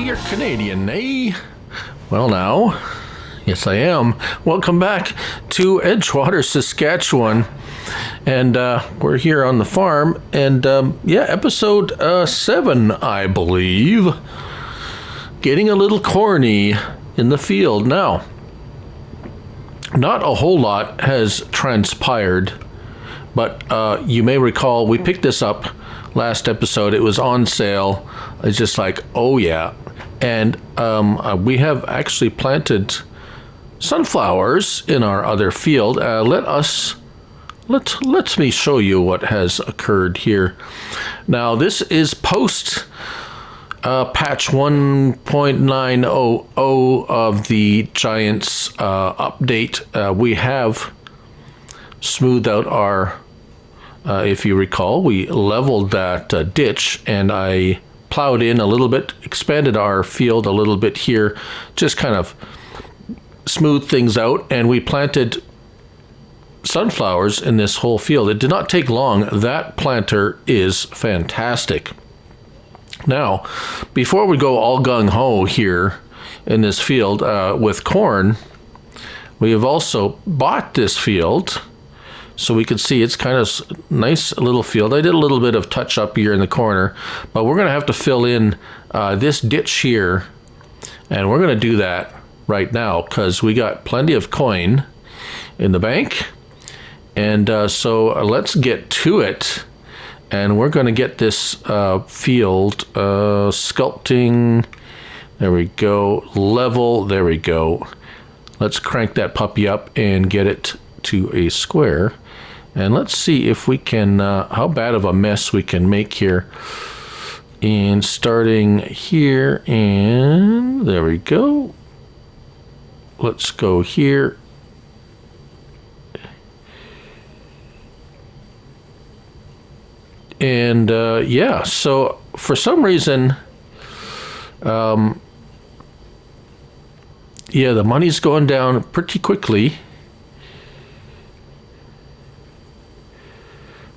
you're Canadian, eh? Well now, yes I am. Welcome back to Edgewater, Saskatchewan. And we're here on the farm, and yeah, episode 7, I believe. Getting a little corny in the field. Now, not a whole lot has transpired, but you may recall we picked this up last episode. It was on sale. It's just like, oh yeah. And we have actually planted sunflowers in our other field. Let me show you what has occurred here. Now this is post patch 1.900 of the Giants update. We have smoothed out our, if you recall, we leveled that ditch, and I plowed in a little bit, expanded our field a little bit here, just kind of smoothed things out, and we planted sunflowers in this whole field. It did not take long. That planter is fantastic. Now, before we go all gung-ho here in this field with corn, we have also bought this field, so we can see it's kind of nice little field. I did a little bit of touch up here in the corner, but we're going to have to fill in this ditch here, and we're going to do that right now because we got plenty of coin in the bank. And so let's get to it, and we're going to get this field sculpting. There we go. Level. There we go. Let's crank that puppy up and get it to a square. And let's see if we can, how bad of a mess we can make here. And starting here, and there we go. Let's go here. And yeah, so for some reason, yeah, the money's going down pretty quickly.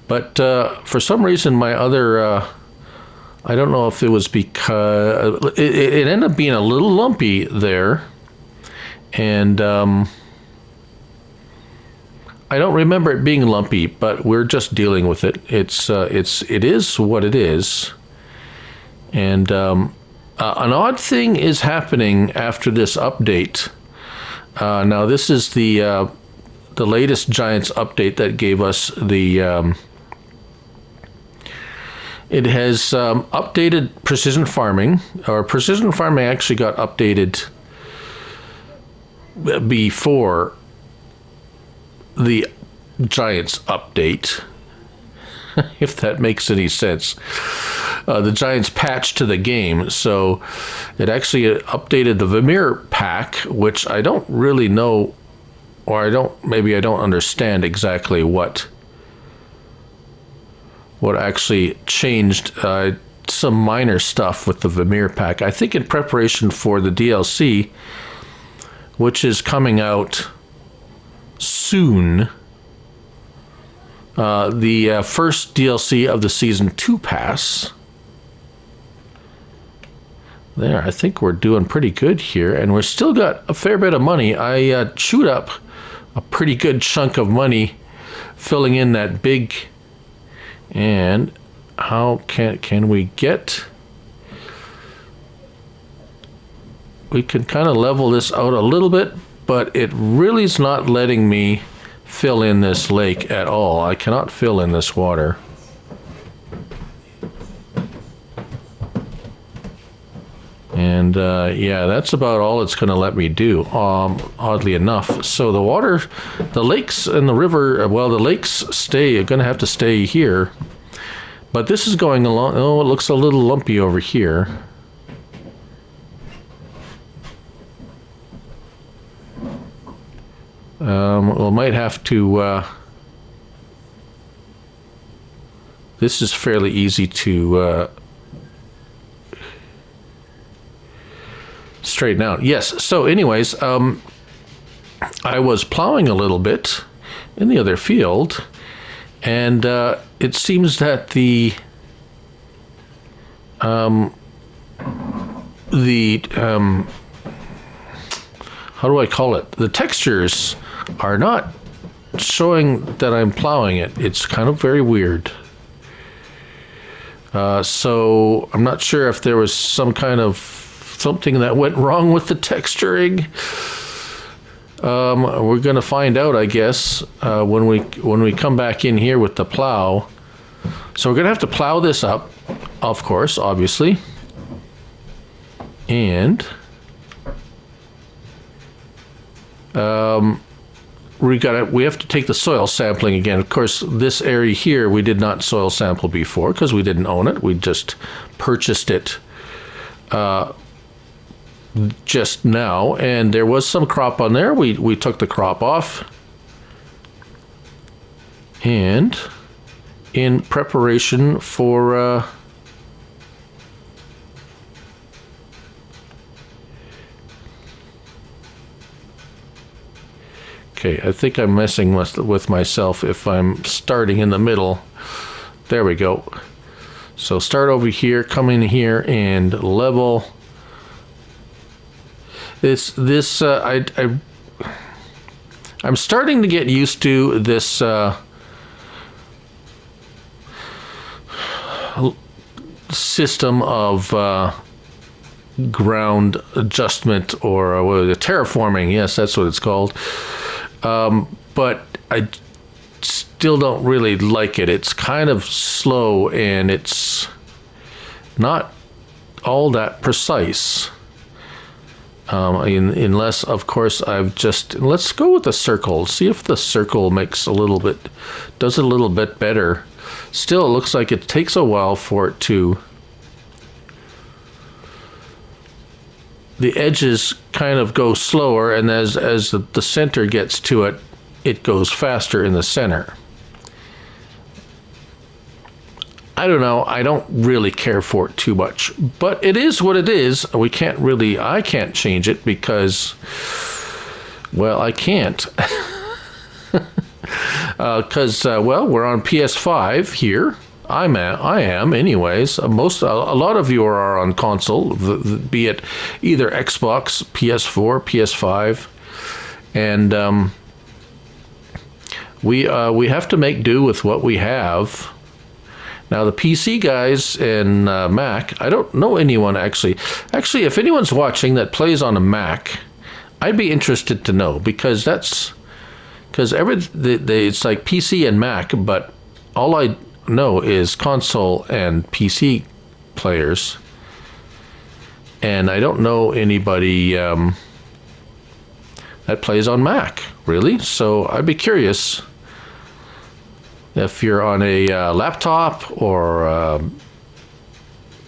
But for some reason, my other, I don't know if it was because, it ended up being a little lumpy there. And I don't remember it being lumpy, but we're just dealing with it. It is what it is. And an odd thing is happening after this update. Now this is the latest Giants update that gave us the. It has updated precision farming, or precision farming actually got updated before the Giants update, if that makes any sense. The Giants patch to the game, so it actually updated the Vermeer pack, which I don't really know, or maybe I don't understand exactly what actually changed. Some minor stuff with the Vermeer pack, I think, in preparation for the DLC, which is coming out soon. The first DLC of the Season 2 pass. There, I think we're doing pretty good here, and we're still got a fair bit of money. I chewed up a pretty good chunk of money filling in that big. And how can we get? We can kind of level this out a little bit, but it really is not letting me fill in this lake at all. I cannot fill in this water. And yeah, that's about all it's going to let me do, oddly enough. So the water, the lakes and the river, well, the lakes are going to have to stay here. But this is going along. Oh, it looks a little lumpy over here. We might have to, this is fairly easy to straighten out. Yes, so anyways, I was plowing a little bit in the other field, and it seems that the the how do I call it? The textures are not showing that I'm plowing it. It's kind of very weird. So I'm not sure if there was some kind of something that went wrong with the texturing. We're gonna find out, I guess, when we come back in here with the plow. So we're gonna have to plow this up, of course, obviously, and we have to take the soil sampling again. Of course, this area here we did not soil sample before because we didn't own it. We just purchased it just now, and there was some crop on there. We took the crop off, and in preparation for okay, I think I'm messing with myself if I'm starting in the middle. There we go. So start over here, come in here and level. I'm starting to get used to this system of ground adjustment, or what is it, terraforming. Yes, that's what it's called. But I still don't really like it. It's kind of slow and it's not all that precise. Unless, of course, let's go with the circle. See if the circle does it a little bit better. Still, it looks like it takes a while for it to. The edges kind of go slower, and as the center gets to it, it goes faster in the center. I don't know. I don't really care for it too much, but it is what it is. I can't change it because, well, I can't. Because well, we're on PS5 here. I am anyways. A lot of you are on console, be it either Xbox, PS4, PS5, and we have to make do with what we have. Now the PC guys and Mac, I don't know anyone actually. Actually, if anyone's watching that plays on a Mac, I'd be interested to know, because it's like PC and Mac, but all I know is console and PC players, and I don't know anybody that plays on Mac, really. So I'd be curious if you're on a laptop or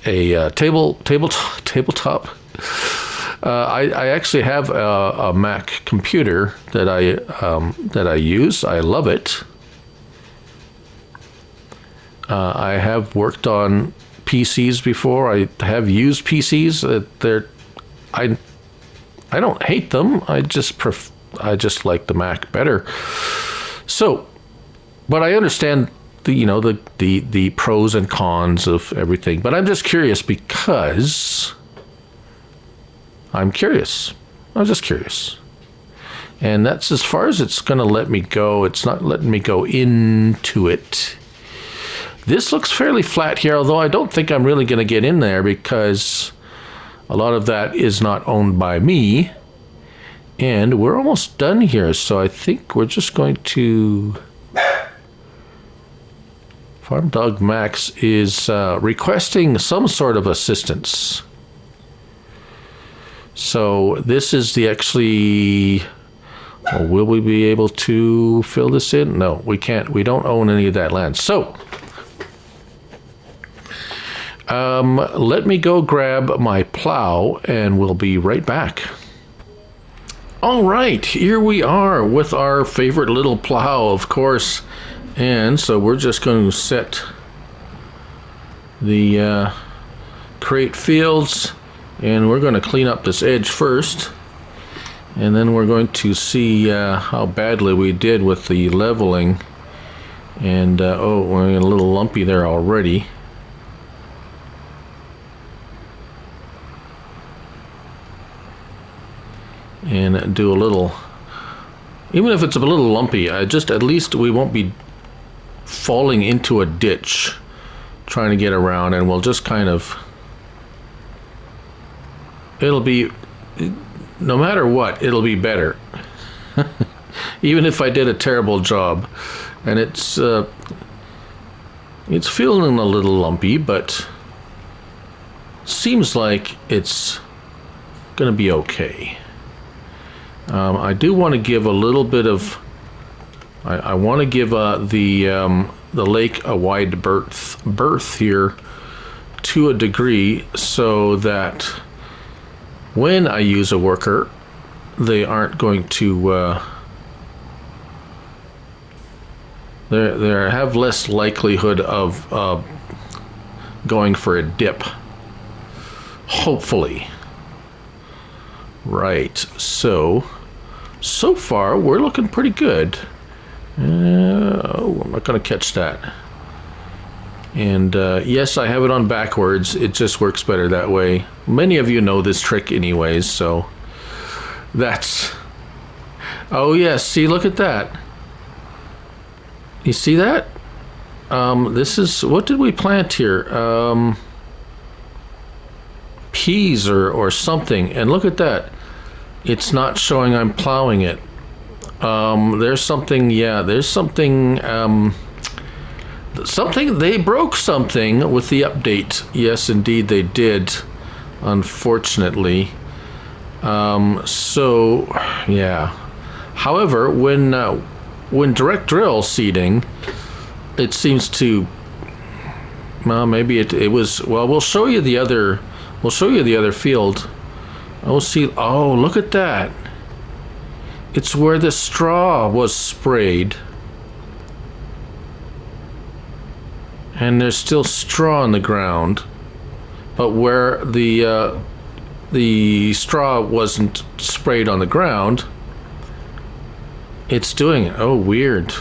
a tabletop. I actually have a Mac computer that I use. I love it. I have worked on PCs before. I have used PCs. I don't hate them. I just like the Mac better. So, but I understand the pros and cons of everything. But I'm just curious because I'm curious. I'm just curious. And that's as far as it's going to let me go. It's not letting me go into it. This looks fairly flat here, although I don't think I'm really going to get in there because a lot of that is not owned by me. And we're almost done here, so I think we're just going to... Farm Dog Max is requesting some sort of assistance. So this is the actually... Well, will we be able to fill this in? No, we can't. We don't own any of that land. So... let me go grab my plow and we'll be right back. All right, here we are with our favorite little plow, of course. And so we're just going to set the create fields, and we're going to clean up this edge first. And then we're going to see how badly we did with the leveling. And oh, we're a little lumpy there already. and do a little, even if it's a little lumpy, at least we won't be falling into a ditch trying to get around, and we'll just kind of, it'll be, no matter what, it'll be better. Even if I did a terrible job. And it's feeling a little lumpy, but seems like it's gonna be okay. I do want to give a little bit of, I want to give the lake a wide berth here to a degree, so that when I use a worker, they aren't going to they have less likelihood of going for a dip, hopefully. Right, so far we're looking pretty good. Oh, I'm not going to catch that. And yes, I have it on backwards. It just works better that way. Many of you know this trick anyways, so that's... Oh yes, see, look at that. You see that? This is... What did we plant here? Peas or something. And look at that. It's not showing I'm plowing it. There's something... Yeah, there's something... They broke something with the update. Yes, indeed they did. Unfortunately. So, yeah. However, when direct drill seeding, it seems to, well, maybe it was, well, we'll show you the other field. Oh, see, oh, look at that. It's where the straw was sprayed. And there's still straw on the ground, but where the straw wasn't sprayed on the ground, it's doing it. Oh, weird.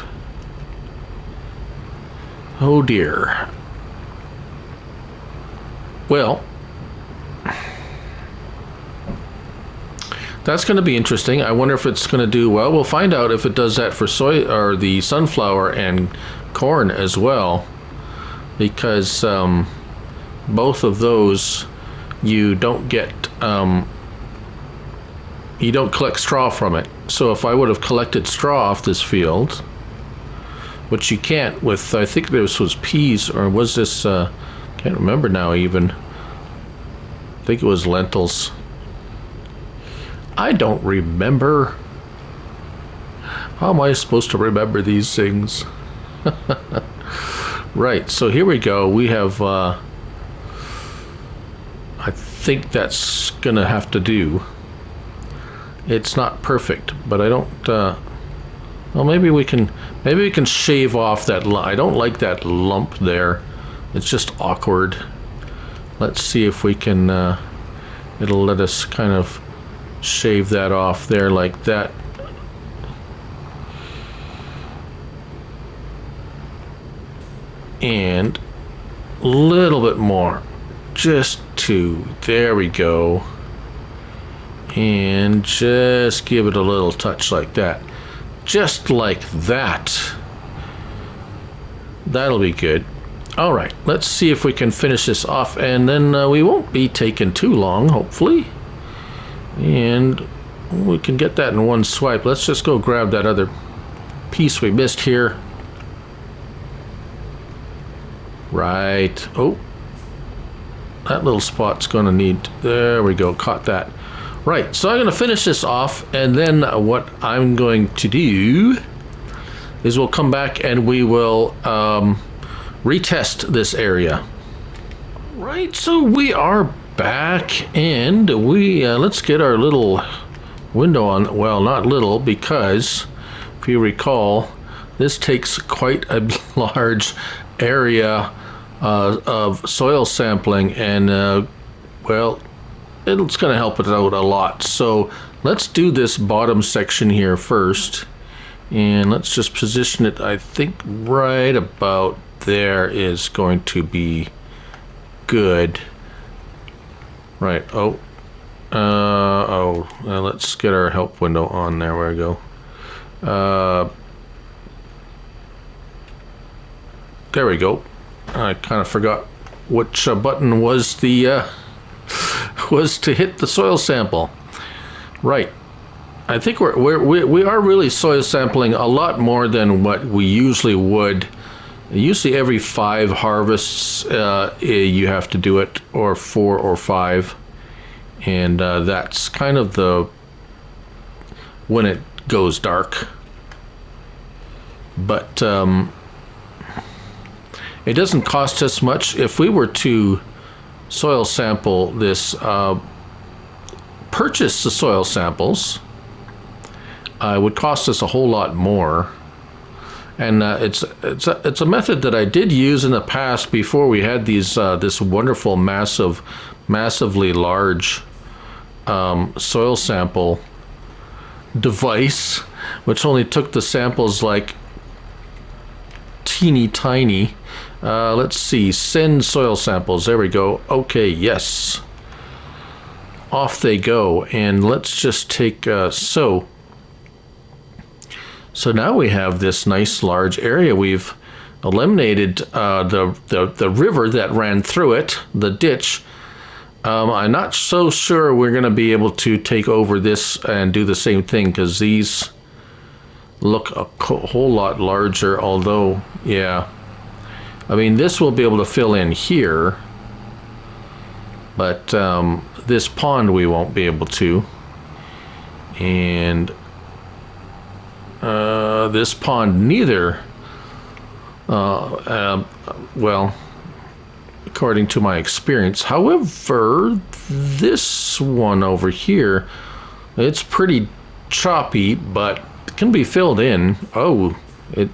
Oh dear. Well, that's going to be interesting. I wonder if it's going to do well. We'll find out if it does that for soy or the sunflower and corn as well, because both of those you don't get you don't collect straw from it. So if I would have collected straw off this field, which you can't with, I think this was peas, or was this, can't remember now even. I think it was lentils. I don't remember. How am I supposed to remember these things? Right, so here we go. We have, I think that's gonna have to do. It's not perfect, but I don't, well, maybe we can shave off that I don't like that lump there. It's just awkward. Let's see if we can, it'll let us kind of shave that off there like that. And a little bit more, just to, there we go. And just give it a little touch like that. Just like that. That'll be good. All right, let's see if we can finish this off, and then we won't be taking too long, hopefully. And we can get that in one swipe. Let's just go grab that other piece we missed here. Right. Oh, that little spot's gonna need, there we go, caught that. Right, so I'm going to finish this off, and then what I'm going to do is we'll come back and we will retest this area. Right, so we are back, and we let's get our little window on. Well, not little, because if you recall, this takes quite a large area of soil sampling, and well, it's going to help it out a lot. So let's do this bottom section here first, and let's just position it. I think right about there is going to be good. Right. Oh, Let's get our help window on. There we go. There we go. I kind of forgot which button was the was to hit the soil sample. Right. I think we are really soil sampling a lot more than what we usually would. Usually every 5 harvests you have to do it, or 4 or 5, and that's kind of the when it goes dark. But it doesn't cost us much. If we were to soil sample this, purchase the soil samples, it would cost us a whole lot more. And it's a method that I did use in the past before we had these this wonderful massively large soil sample device, which only took the samples like teeny tiny. Let's see, send soil samples. There we go. Okay, yes. Off they go. And let's just take so now we have this nice large area. We've eliminated the river that ran through it, the ditch. I'm not so sure we're going to be able to take over this and do the same thing, because these look a whole lot larger, although, yeah. I mean, this will be able to fill in here, but this pond we won't be able to. And this pond neither. Well, according to my experience. However, this one over here, it's pretty choppy, but it can be filled in. Oh, as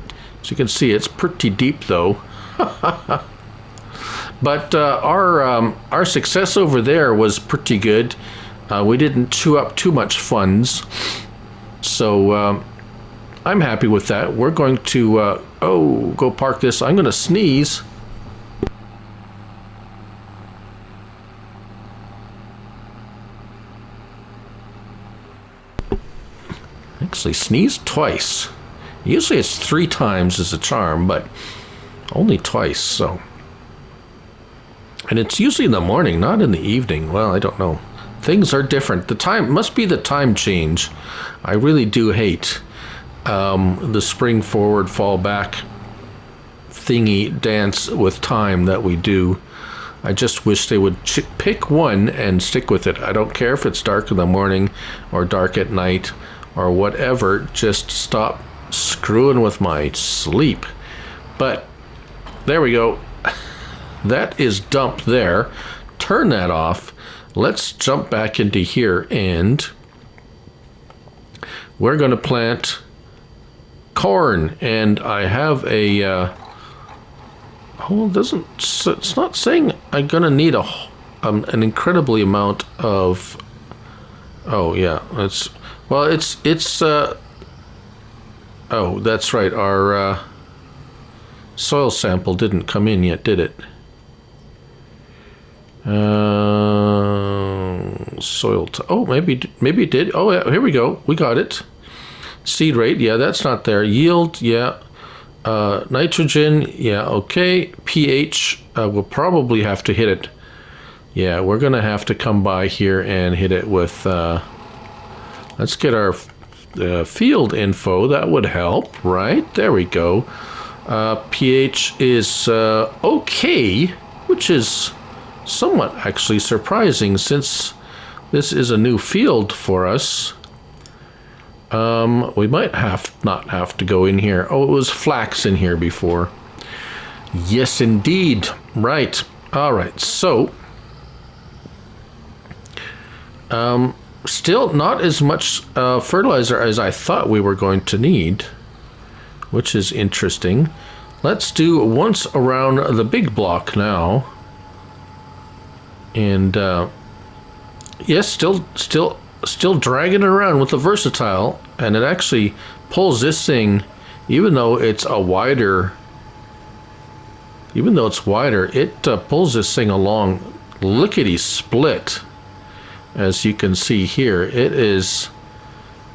you can see, it's pretty deep though. But our success over there was pretty good. We didn't chew up too much funds, so I'm happy with that. We're going to go park this. I'm going to sneeze. Actually sneezed twice. Usually it's 3 times as a charm, but only twice, so. And it's usually in the morning, not in the evening. Well, I don't know. Things are different. The time must be the time change. I really do hate the spring forward, fall back thingy dance with time that we do. I just wish they would pick one and stick with it. I don't care if it's dark in the morning or dark at night or whatever. Just stop screwing with my sleep. But there we go. That is dumped there. Turn that off. Let's jump back into here, and we're going to plant corn. And I have a it's not saying I'm going to need an incredibly amount of. Oh yeah, it's oh, that's right, our soil sample didn't come in yet, did it? Oh, maybe it did. Oh yeah, here we go, we got it. Seed rate, yeah, that's not there. Yield, yeah. Nitrogen, yeah, okay. pH, we'll probably have to hit it. Yeah, we're gonna have to come by here and hit it with let's get our field info. That would help, right? There we go. pH is okay, which is somewhat actually surprising since this is a new field for us. We might not have to go in here. Oh, it was flax in here before. Yes, indeed. Right. All right. So, still not as much fertilizer as I thought we were going to need, which is interesting. Let's do once around the big block now. And yes, still dragging it around with the versatile, and it actually pulls this thing, even though it's wider, it pulls this thing along lickety split. as you can see here, it is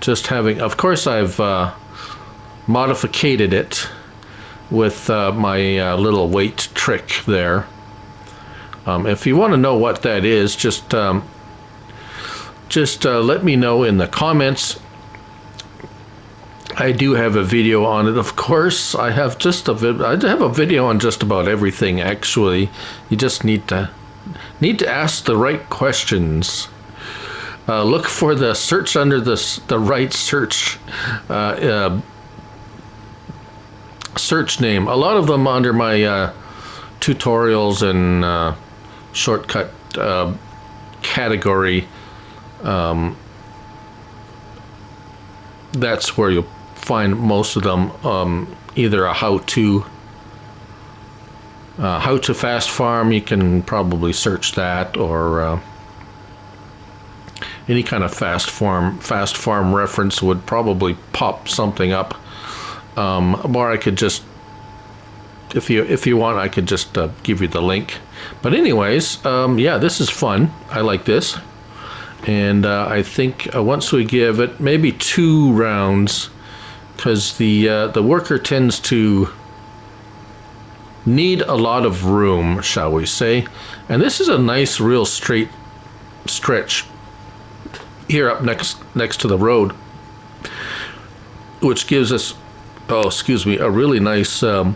just having, of course I've modificated it with my little weight trick there. If you want to know what that is, just let me know in the comments. I do have a video on it, of course. I have a video on just about everything, actually. You just need to ask the right questions. Look for the search under the right search search name. A lot of them under my tutorials and shortcut category. That's where you'll find most of them. Either a how-to fast farm, you can probably search that, or any kind of fast farm reference would probably pop something up. Or I could just, if you want, I could just give you the link. But anyways, yeah, this is fun. I like this. And I think once we give it maybe 2 rounds, because the worker tends to need a lot of room, shall we say. And this is a nice, real straight stretch here up next to the road, which gives us, oh, excuse me, a really nice, a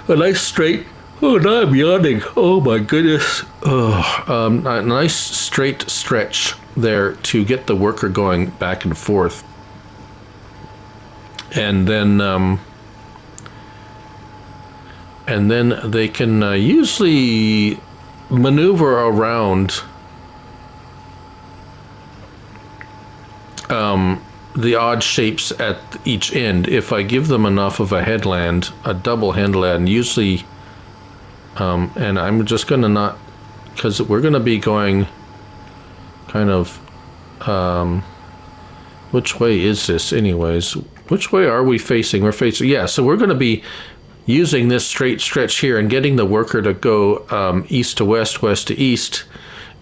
nice straight. Oh, now I'm yawning. Oh my goodness. Oh, a nice straight stretch there to get the worker going back and forth. And then they can usually maneuver around the odd shapes at each end if I give them enough of a headland, a double headland, usually. And I'm just going to not, because we're going to be going kind of, which way is this anyways? Which way are we facing? We're facing, yeah, so we're going to be using this straight stretch here and getting the worker to go east to west, west to east,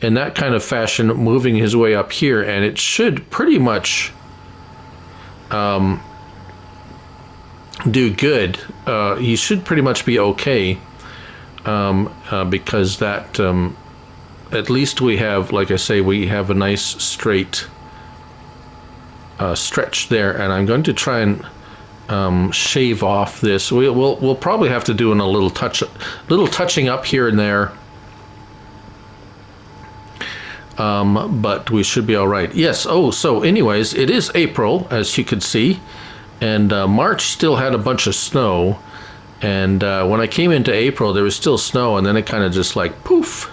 in that kind of fashion, moving his way up here, and it should pretty much do good. He should pretty much be okay. Because that, at least we have, like I say, we have a nice straight stretch there, and I'm going to try and shave off this. We'll probably have to do a little touching up here and there, but we should be all right. Yes. Oh, so anyways, it is April, as you can see, and March still had a bunch of snow. And when I came into April, there was still snow, and then it kind of just like poof,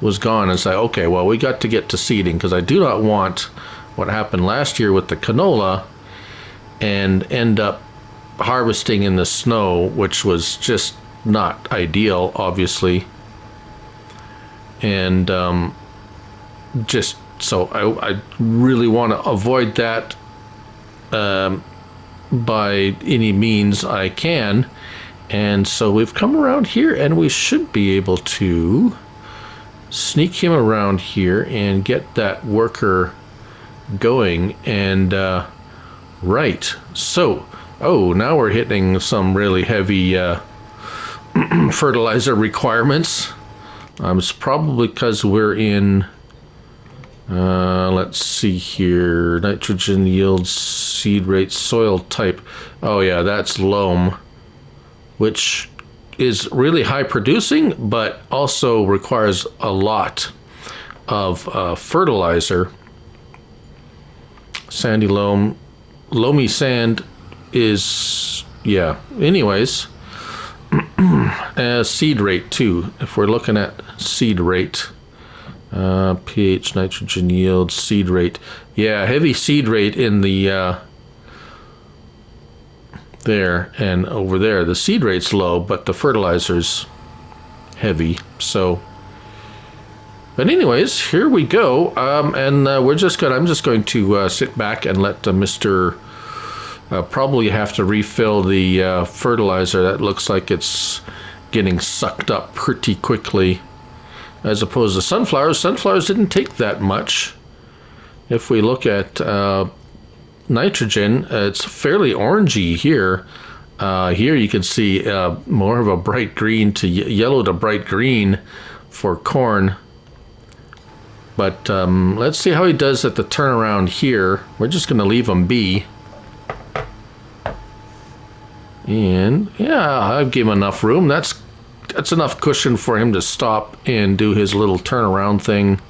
was gone. And it's like, okay, well, we got to get to seeding, because I do not want what happened last year with the canola and end up harvesting in the snow, which was just not ideal, obviously. And just so I really want to avoid that by any means I can. And so we've come around here, and we should be able to sneak him around here and get that worker going. And right, so, oh, now we're hitting some really heavy fertilizer requirements. It's probably because we're in, let's see here, nitrogen yield, seed rate, soil type. Oh yeah, that's loam, which is really high producing, but also requires a lot of fertilizer. Sandy loam, loamy sand is, yeah, anyways. Seed rate too, if we're looking at seed rate. pH, nitrogen yield, seed rate. Yeah, heavy seed rate in the there, and over there the seed rate's low, but the fertilizer's heavy. So, but anyways, here we go. And I'm just going to sit back and let Mr. Probably have to refill the fertilizer. That looks like it's getting sucked up pretty quickly. as opposed to sunflowers. Sunflowers didn't take that much. If we look at nitrogen, it's fairly orangey here. Here you can see more of a bright green to yellow to bright green for corn. But let's see how he does at the turnaround here. We're just going to leave him be. And yeah, I've given him enough room. That's enough cushion for him to stop and do his little turnaround thing.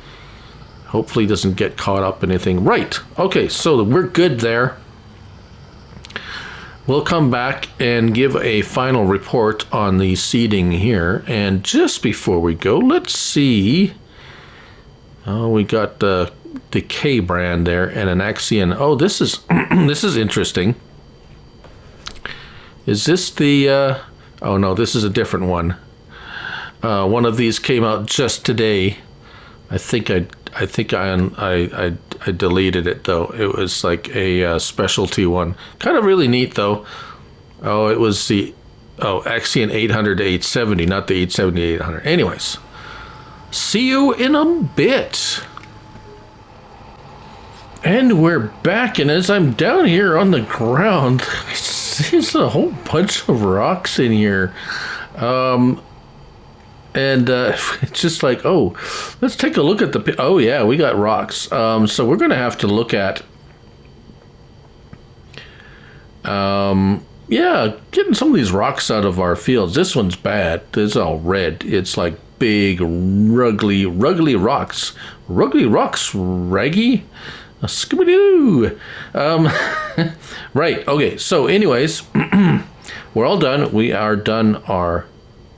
Hopefully he doesn't get caught up in anything. Right. Okay, so we're good there. We'll come back and give a final report on the seeding here. And just before we go, let's see. Oh, we got the K brand there and an Axion. Oh, this is this is interesting. Is this the? Oh no, this is a different one. One of these came out just today. I think I deleted it though. It was like a specialty one. Kind of really neat though. Oh, it was the Axion 800 to 870, not the 870 to 800. Anyways, see you in a bit. And we're back, and as I'm down here on the ground, there's a whole bunch of rocks in here. It's just like, oh, let's take a look at the... Oh, yeah, we got rocks. So we're going to have to look at... yeah, getting some of these rocks out of our fields. This one's bad. It's all red. It's like big, ruggly rocks. Ruggly rocks, raggy? Scooby-Doo! Right, okay, so anyways, we're all done. We are done our...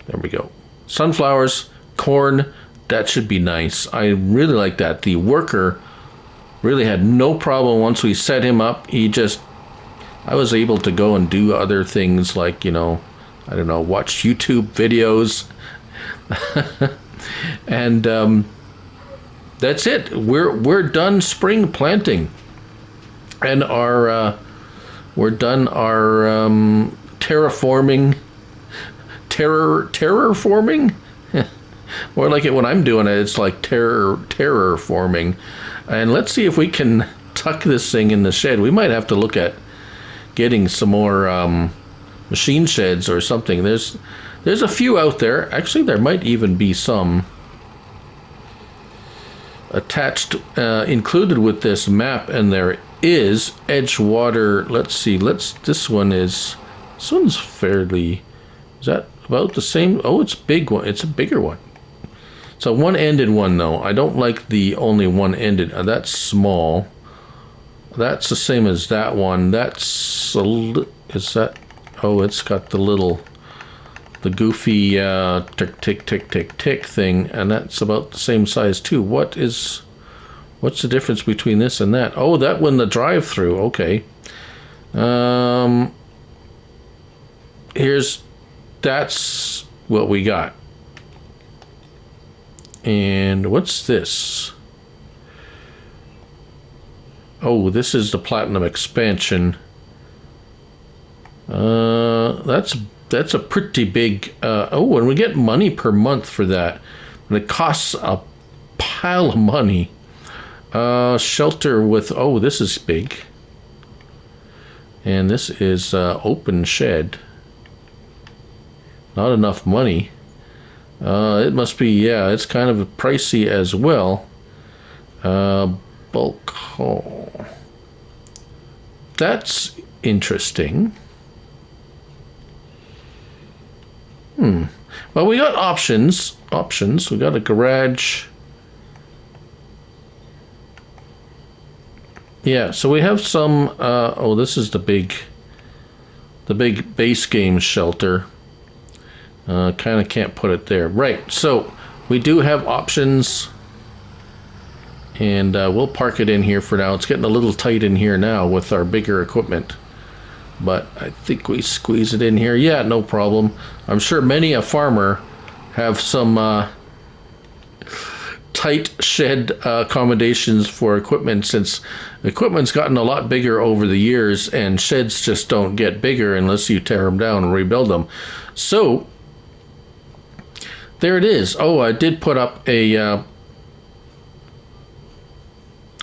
There we go. Sunflowers, corn, that should be nice. I really like that. The worker really had no problem once we set him up. I was able to go and do other things like, you know, I don't know, watch YouTube videos. And that's it. We're done spring planting. And we're done our terraforming. Terrorforming? More like it when I'm doing it, it's like terrorforming. And let's see if we can tuck this thing in the shed. We might have to look at getting some more machine sheds or something. There's a few out there. Actually, there might even be some attached, included with this map, and there is Edgewater. Let's see. This one's fairly... Is that about the same? Oh, it's big one. It's a bigger one. It's a one-ended one, though. I don't like the only one-ended. That's small. That's the same as that one. Is that? Oh, it's got the goofy tick tick tick tick tick thing, and that's about the same size too. What's the difference between this and that? Oh, that one, the drive-through. Okay. That's what we got. And what's this? Oh, this is the Platinum expansion. That's a pretty big... oh, and we get money per month for that. And it costs a pile of money. Shelter with... Oh, this is big. And this is open shed. Not enough money. It must be, yeah, it's kind of pricey as well. Bulk haul. That's interesting. Well, we got options. We got a garage. Yeah, so we have some, oh, this is the big base game shelter. Kind of can't put it there. Right, so we do have options, and we'll park it in here for now. It's getting a little tight in here now with our bigger equipment, but I think we squeeze it in here. Yeah, no problem. I'm sure many a farmer have some tight shed accommodations for equipment, since equipment's gotten a lot bigger over the years, and sheds just don't get bigger unless you tear them down and rebuild them. So There it is. Oh, I did put up a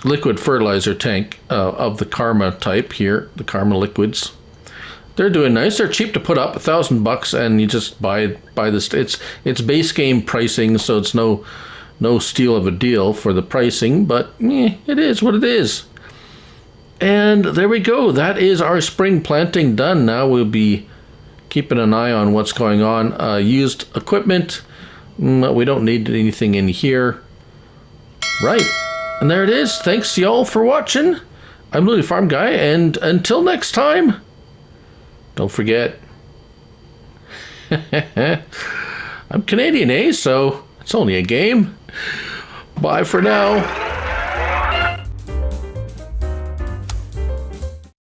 liquid fertilizer tank of the Karma type here, the Karma liquids. They're doing nice. They're cheap to put up, $1,000, and you just buy this. It's base game pricing, so it's no steal of a deal for the pricing, but it is what it is. And there we go. That is our spring planting done. Now we'll be keeping an eye on what's going on. Used equipment. We don't need anything in here. Right. And there it is. Thanks y'all for watching. I'm Lily Farm Guy, and until next time, don't forget, I'm Canadian, so it's only a game. Bye for now.